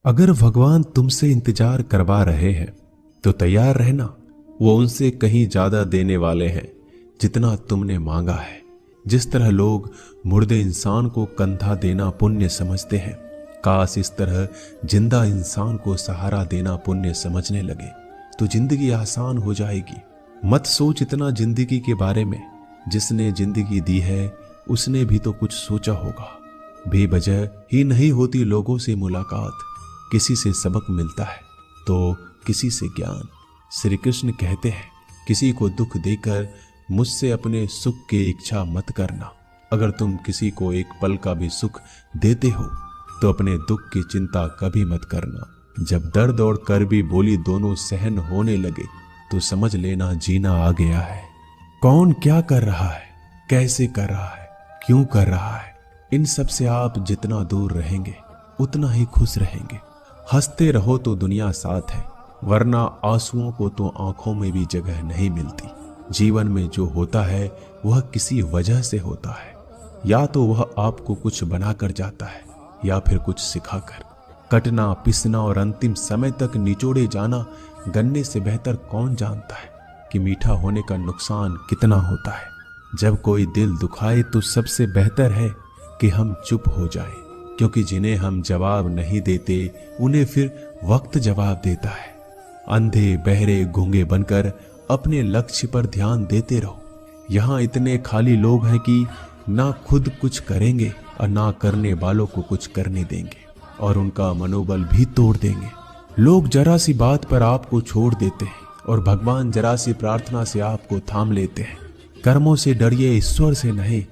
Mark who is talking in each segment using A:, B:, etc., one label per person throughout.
A: अगर भगवान तुमसे इंतजार करवा रहे हैं तो तैयार रहना, वो उनसे कहीं ज्यादा देने वाले हैं जितना तुमने मांगा है। जिस तरह लोग मुर्दे इंसान को कंधा देना पुण्य समझते हैं, काश इस तरह जिंदा इंसान को सहारा देना पुण्य समझने लगे तो जिंदगी आसान हो जाएगी। मत सोच इतना जिंदगी के बारे में, जिसने जिंदगी दी है उसने भी तो कुछ सोचा होगा। बेवजह ही नहीं होती लोगों से मुलाकात, किसी से सबक मिलता है तो किसी से ज्ञान। श्री कृष्ण कहते हैं, किसी को दुख देकर मुझसे अपने सुख की इच्छा मत करना। अगर तुम किसी को एक पल का भी सुख देते हो तो अपने दुख की चिंता कभी मत करना। जब दर्द और कर्बी बोली दोनों सहन होने लगे तो समझ लेना जीना आ गया है। कौन क्या कर रहा है, कैसे कर रहा है, क्यों कर रहा है, इन सब से आप जितना दूर रहेंगे उतना ही खुश रहेंगे। हंसते रहो तो दुनिया साथ है, वरना आंसुओं को तो आंखों में भी जगह नहीं मिलती। जीवन में जो होता है वह किसी वजह से होता है, या तो वह आपको कुछ बनाकर जाता है या फिर कुछ सिखाकर। कटना, पिसना और अंतिम समय तक निचोड़े जाना गन्ने से बेहतर कौन जानता है कि मीठा होने का नुकसान कितना होता है। जब कोई दिल दुखाए तो सबसे बेहतर है कि हम चुप हो जाएं, क्योंकि जिन्हें हम जवाब नहीं देते उन्हें फिर वक्त जवाब देता है। अंधे बहरे गूंगे बनकर अपने लक्ष्य पर ध्यान देते रहो। यहाँ इतने खाली लोग हैं कि ना खुद कुछ करेंगे और ना करने वालों को कुछ करने देंगे, और उनका मनोबल भी तोड़ देंगे। लोग जरा सी बात पर आपको छोड़ देते हैं और भगवान जरा सी प्रार्थना से आपको थाम लेते हैं। कर्मों से डरिए, ईश्वर से नहीं।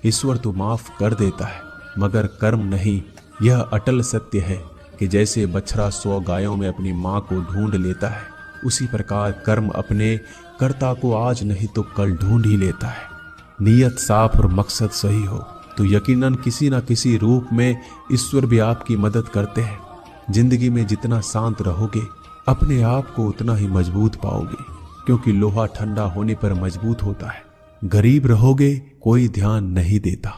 A: ईश्वर तो माफ कर देता है मगर कर्म नहीं। यह अटल सत्य है कि जैसे बछड़ा 100 गायों में अपनी माँ को ढूंढ लेता है, उसी प्रकार कर्म अपने कर्ता को आज नहीं तो कल ढूंढ ही लेता है। नीयत साफ और मकसद सही हो तो यकीनन किसी न किसी रूप में ईश्वर भी आपकी मदद करते हैं। जिंदगी में जितना शांत रहोगे अपने आप को उतना ही मजबूत पाओगे, क्योंकि लोहा ठंडा होने पर मजबूत होता है। गरीब रहोगे कोई ध्यान नहीं देता,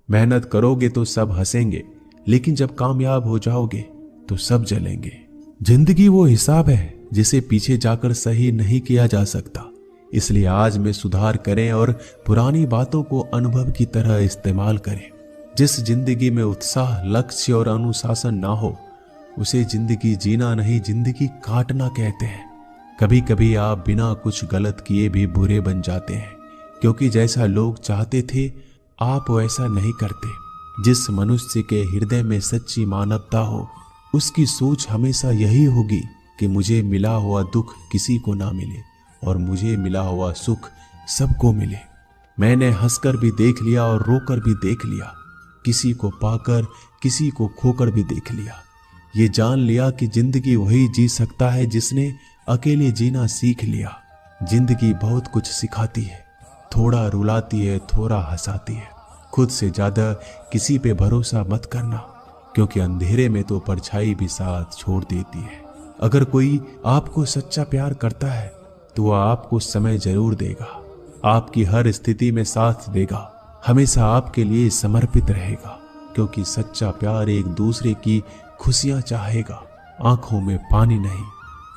A: मेहनत करोगे तो सब हंसेंगे, लेकिन जब कामयाब हो जाओगे तो सब जलेंगे। जिंदगी वो हिसाब है जिसे पीछे जाकर सही नहीं किया जा सकता। इसलिए आज में सुधार करें और पुरानी बातों को अनुभव की तरह इस्तेमाल करें। जिस जिंदगी में उत्साह, लक्ष्य और अनुशासन ना हो उसे जिंदगी जीना नहीं, जिंदगी काटना कहते हैं। कभी कभी आप बिना कुछ गलत किए भी बुरे बन जाते हैं, क्योंकि जैसा लोग चाहते थे आप वैसा नहीं करते। जिस मनुष्य के हृदय में सच्ची मानवता हो उसकी सोच हमेशा यही होगी कि मुझे मिला हुआ दुख किसी को ना मिले और मुझे मिला हुआ सुख सबको मिले। मैंने हंसकर भी देख लिया और रोकर भी देख लिया, किसी को पाकर किसी को खोकर भी देख लिया। ये जान लिया कि जिंदगी वही जी सकता है जिसने अकेले जीना सीख लिया। जिंदगी बहुत कुछ सिखाती है, थोड़ा रुलाती है, थोड़ा हंसाती है। खुद से ज्यादा किसी पे भरोसा मत करना, क्योंकि अंधेरे में तो परछाई भी साथ छोड़ देती है। अगर कोई आपको सच्चा प्यार करता है तो वह आपको समय जरूर देगा, आपकी हर स्थिति में साथ देगा, हमेशा आपके लिए समर्पित रहेगा, क्योंकि सच्चा प्यार एक दूसरे की खुशियां चाहेगा, आंखों में पानी नहीं।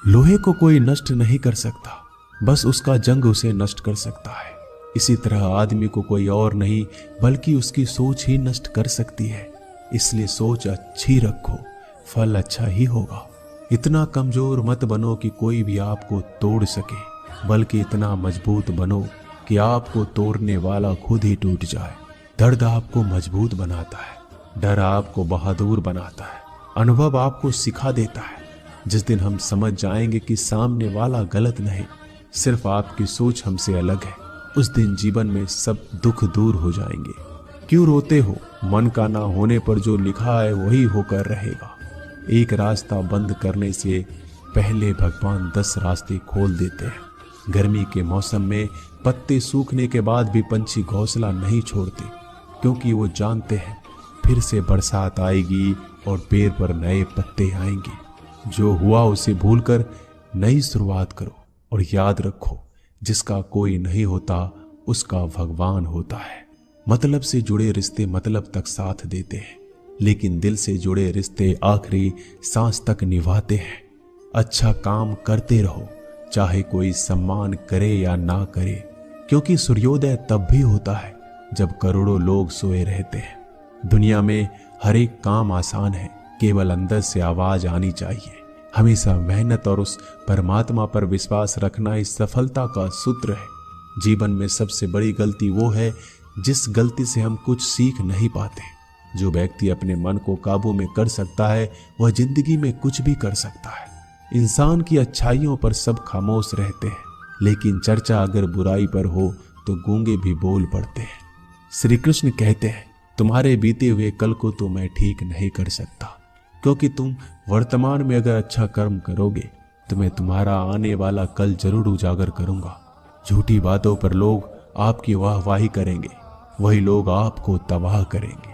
A: लोहे को कोई नष्ट नहीं कर सकता, बस उसका जंग उसे नष्ट कर सकता है। इसी तरह आदमी को कोई और नहीं बल्कि उसकी सोच ही नष्ट कर सकती है। इसलिए सोच अच्छी रखो, फल अच्छा ही होगा। इतना कमजोर मत बनो कि कोई भी आपको तोड़ सके, बल्कि इतना मजबूत बनो कि आपको तोड़ने वाला खुद ही टूट जाए। दर्द आपको मजबूत बनाता है, डर आपको बहादुर बनाता है, अनुभव आपको सिखा देता है। जिस दिन हम समझ जाएंगे कि सामने वाला गलत नहीं, सिर्फ आपकी सोच हमसे अलग है, उस दिन जीवन में सब दुख दूर हो जाएंगे। क्यों रोते हो? मन का ना होने पर जो लिखा है वही होकर रहेगा। एक रास्ता बंद करने से पहले भगवान 10 रास्ते खोल देते हैं। गर्मी के मौसम में पत्ते सूखने के बाद भी पंछी घोंसला नहीं छोड़ते, क्योंकि वो जानते हैं फिर से बरसात आएगी और पेड़ पर नए पत्ते आएंगे। जो हुआ उसे भूलकर नई शुरुआत करो और याद रखो, जिसका कोई नहीं होता उसका भगवान होता है। मतलब से जुड़े रिश्ते मतलब तक साथ देते हैं, लेकिन दिल से जुड़े रिश्ते आखिरी सांस तक निभाते हैं। अच्छा काम करते रहो, चाहे कोई सम्मान करे या ना करे, क्योंकि सूर्योदय तब भी होता है जब करोड़ों लोग सोए रहते हैं। दुनिया में हर एक काम आसान है, केवल अंदर से आवाज आनी चाहिए। हमेशा मेहनत और उस परमात्मा पर विश्वास रखना इस सफलता का सूत्र है। जीवन में सबसे बड़ी गलती वो है जिस गलती से हम कुछ सीख नहीं पाते। जो व्यक्ति अपने मन को काबू में कर सकता है वह जिंदगी में कुछ भी कर सकता है। इंसान की अच्छाइयों पर सब खामोश रहते हैं, लेकिन चर्चा अगर बुराई पर हो तो गूंगे भी बोल पड़ते हैं। श्री कृष्ण कहते हैं, तुम्हारे बीते हुए कल को तो मैं ठीक नहीं कर सकता, क्योंकि तुम वर्तमान में अगर अच्छा कर्म करोगे तो मैं तुम्हारा आने वाला कल जरूर उजागर करूंगा। झूठी बातों पर लोग आपकी वाहवाही करेंगे, वही लोग आपको तबाह करेंगे।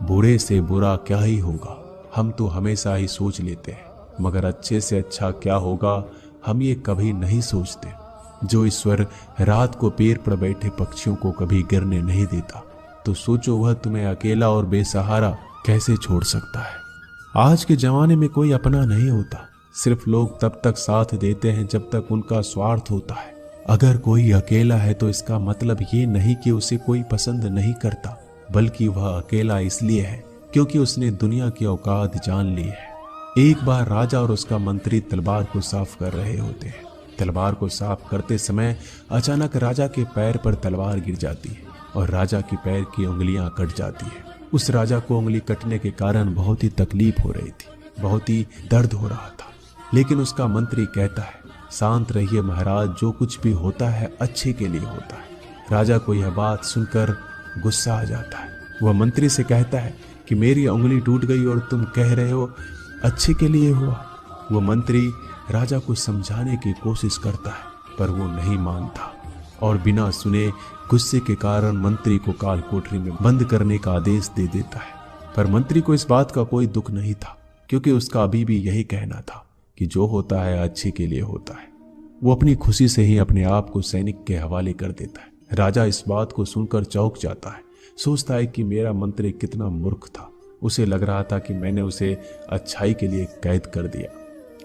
A: बुरे से बुरा क्या ही होगा, हम तो हमेशा ही सोच लेते हैं, मगर अच्छे से अच्छा क्या होगा हम ये कभी नहीं सोचते। जो ईश्वर रात को पेड़ पर बैठे पक्षियों को कभी गिरने नहीं देता, तो सोचो वह तुम्हें अकेला और बेसहारा कैसे छोड़ सकता है। आज के जमाने में कोई अपना नहीं होता, सिर्फ लोग तब तक साथ देते हैं जब तक उनका स्वार्थ होता है। अगर कोई अकेला है तो इसका मतलब ये नहीं कि उसे कोई पसंद नहीं करता, बल्कि वह अकेला इसलिए है क्योंकि उसने दुनिया की औकात जान ली है। एक बार राजा और उसका मंत्री तलवार को साफ कर रहे होते हैं। तलवार को साफ करते समय अचानक राजा के पैर पर तलवार गिर जाती है और राजा के पैर की उंगलियां कट जाती है। उस राजा को उंगली कटने के कारण बहुत ही तकलीफ हो रही थी, बहुत ही दर्द हो रहा था। लेकिन उसका मंत्री कहता है, शांत रहिए महाराज, जो कुछ भी होता है अच्छे के लिए होता है। राजा को यह बात सुनकर गुस्सा आ जाता है। वह मंत्री से कहता है कि मेरी उंगली टूट गई और तुम कह रहे हो अच्छे के लिए हुआ। वह मंत्री राजा को समझाने की कोशिश करता है, पर वो नहीं मानता और बिना सुने गुस्से के कारण मंत्री को काल कोठरी में बंद करने का आदेश दे देता है। पर मंत्री को इस बात का कोई दुख नहीं था, क्योंकि उसका अभी भी यही कहना था कि जो होता है अच्छे के लिए होता है। वो अपनी खुशी से ही अपने आप को सैनिक के हवाले कर देता है। राजा इस बात को सुनकर चौंक जाता है, सोचता है कि मेरा मंत्री कितना मूर्ख था। उसे लग रहा था कि मैंने उसे अच्छाई के लिए कैद कर दिया।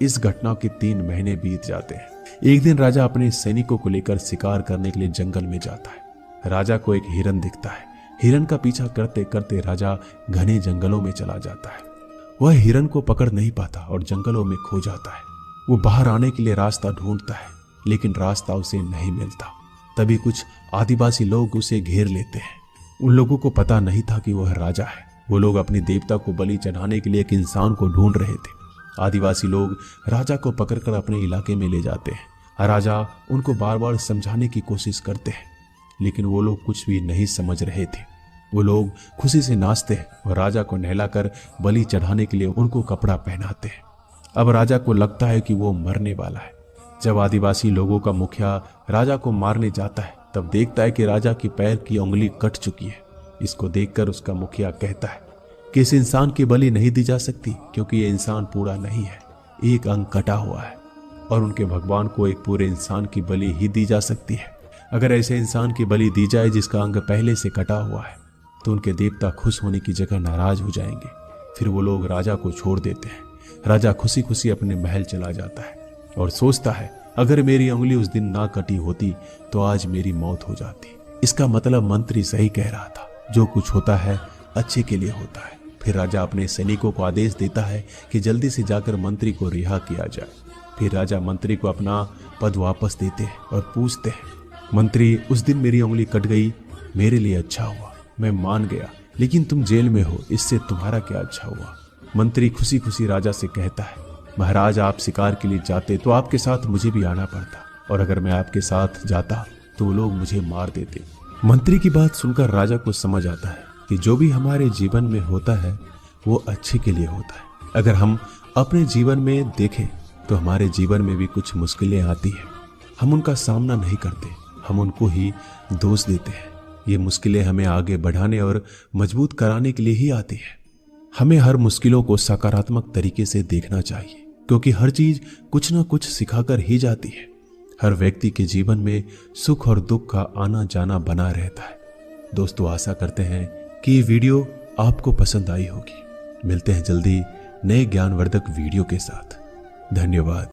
A: इस घटना के 3 महीने बीत जाते हैं। एक दिन राजा अपने सैनिकों को लेकर शिकार करने के लिए जंगल में जाता है। राजा को एक हिरन दिखता है। हिरन का पीछा करते करते राजा घने जंगलों में चला जाता है। वह हिरन को पकड़ नहीं पाता और जंगलों में खो जाता है। वो बाहर आने के लिए रास्ता ढूंढता है, लेकिन रास्ता उसे नहीं मिलता। तभी कुछ आदिवासी लोग उसे घेर लेते हैं। उन लोगों को पता नहीं था कि वह राजा है। वो लोग अपनी देवता को बलि चढ़ाने के लिए एक इंसान को ढूंढ रहे थे। आदिवासी लोग राजा को पकड़कर अपने इलाके में ले जाते हैं। राजा उनको बार बार समझाने की कोशिश करते हैं, लेकिन वो लोग कुछ भी नहीं समझ रहे थे। वो लोग खुशी से नाचते हैं और राजा को नहलाकर बलि चढ़ाने के लिए उनको कपड़ा पहनाते हैं। अब राजा को लगता है कि वो मरने वाला है। जब आदिवासी लोगों का मुखिया राजा को मारने जाता है, तब देखता है कि राजा की पैर की उंगली कट चुकी है। इसको देखकर उसका मुखिया कहता है कि इस इंसान की बलि नहीं दी जा सकती, क्योंकि ये इंसान पूरा नहीं है, एक अंग कटा हुआ है, और उनके भगवान को एक पूरे इंसान की बलि ही दी जा सकती है। अगर ऐसे इंसान की बलि दी जाए जिसका अंग पहले से कटा हुआ है, तो उनके देवता खुश होने की जगह नाराज हो जाएंगे। फिर वो लोग राजा को छोड़ देते हैं। राजा खुशी खुशी अपने महल चला जाता है और सोचता है, अगर मेरी उंगली उस दिन ना कटी होती तो आज मेरी मौत हो जाती। इसका मतलब मंत्री सही कह रहा था, जो कुछ होता है अच्छे के लिए होता है। फिर राजा अपने सैनिकों को आदेश देता है कि जल्दी से जाकर मंत्री को रिहा किया जाए। फिर राजा मंत्री को अपना पद वापस देते हैं और पूछते हैं, मंत्री, उस दिन मेरी उंगली कट गई, मेरे लिए अच्छा हुआ, मैं मान गया, लेकिन तुम जेल में हो, इससे तुम्हारा क्या अच्छा हुआ? मंत्री खुशी खुशी राजा से कहता है, महाराज, आप शिकार के लिए जाते तो आपके साथ मुझे भी आना पड़ता, और अगर मैं आपके साथ जाता तो वो लोग मुझे मार देते। मंत्री की बात सुनकर राजा को समझ आता है कि जो भी हमारे जीवन में होता है वो अच्छे के लिए होता है। अगर हम अपने जीवन में देखें तो हमारे जीवन में भी कुछ मुश्किलें आती हैं, हम उनका सामना नहीं करते, हम उनको ही दोष देते हैं। ये मुश्किलें हमें आगे बढ़ाने और मजबूत कराने के लिए ही आती हैं। हमें हर मुश्किलों को सकारात्मक तरीके से देखना चाहिए, क्योंकि हर चीज कुछ ना कुछ सिखाकर ही जाती है। हर व्यक्ति के जीवन में सुख और दुख का आना जाना बना रहता है। दोस्तों, आशा करते हैं कि ये वीडियो आपको पसंद आई होगी। मिलते हैं जल्दी नए ज्ञानवर्धक वीडियो के साथ। धन्यवाद।